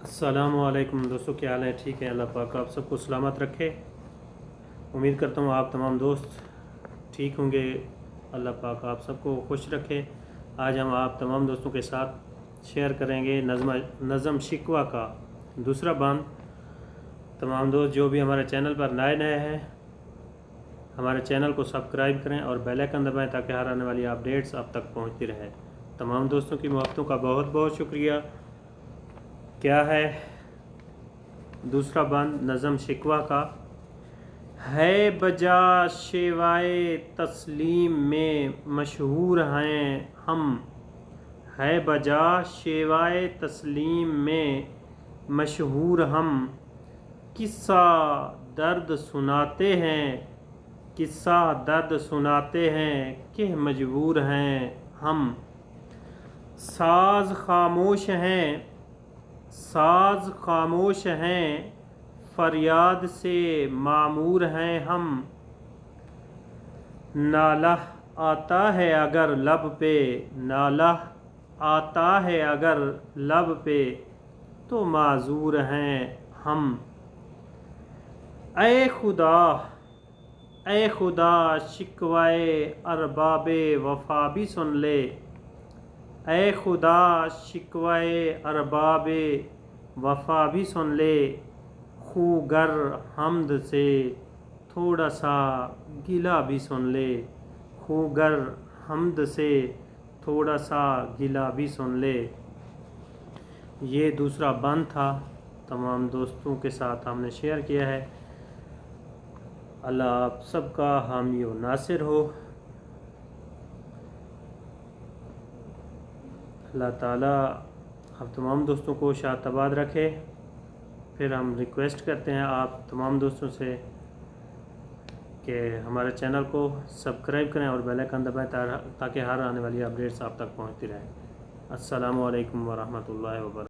السلام علیکم دوستوں، کیا حال ہے؟ ٹھیک ہے، اللہ پاک آپ سب کو سلامت رکھے۔ امید کرتا ہوں آپ تمام دوست ٹھیک ہوں گے، اللہ پاک آپ سب کو خوش رکھے۔ آج ہم آپ تمام دوستوں کے ساتھ شیئر کریں گے نظم شکوہ کا دوسرا بند۔ تمام دوست جو بھی ہمارے چینل پر نئے ہیں ہمارے چینل کو سبسکرائب کریں اور بیل آئیکن دبائیں تاکہ ہر آنے والی اپڈیٹس اب تک پہنچتی رہے۔ تمام دوستوں کی محبتوں کا بہت بہت شکریہ۔ کیا ہے دوسرا بند نظم شکوہ کا؟ ہے بجا شیوائے تسلیم میں مشہور ہیں ہم، ہے بجا شیوائے تسلیم میں مشہور ہم، قصہ درد سناتے ہیں، قصہ درد سناتے ہیں کہ مجبور ہیں ہم۔ ساز خاموش ہیں، ساز خاموش ہیں، فریاد سے معمور ہیں ہم۔ نالہ آتا ہے اگر لب پہ، نالہ آتا ہے اگر لب پہ تو معذور ہیں ہم۔ اے خدا، اے خدا شکوائے ارباب وفا بھی سن لے، اے خدا شکوائے ارباب وفا بھی سن لے، خو گر حمد سے تھوڑا سا گلہ بھی سن لے، خو گر حمد سے تھوڑا سا گلہ بھی سن لے۔ یہ دوسرا بند تھا، تمام دوستوں کے ساتھ ہم نے شیئر کیا ہے۔ اللہ آپ سب کا حامی و ناصر ہو۔ اللہ تعالیٰ آپ تمام دوستوں کو شاد آباد رکھے۔ پھر ہم ریکویسٹ کرتے ہیں آپ تمام دوستوں سے کہ ہمارے چینل کو سبسکرائب کریں اور بیل آئیکن دبائیں تاکہ ہر آنے والی اپڈیٹس آپ تک پہنچتی رہیں۔ السلام علیکم ورحمۃ اللہ وبرکاتہ۔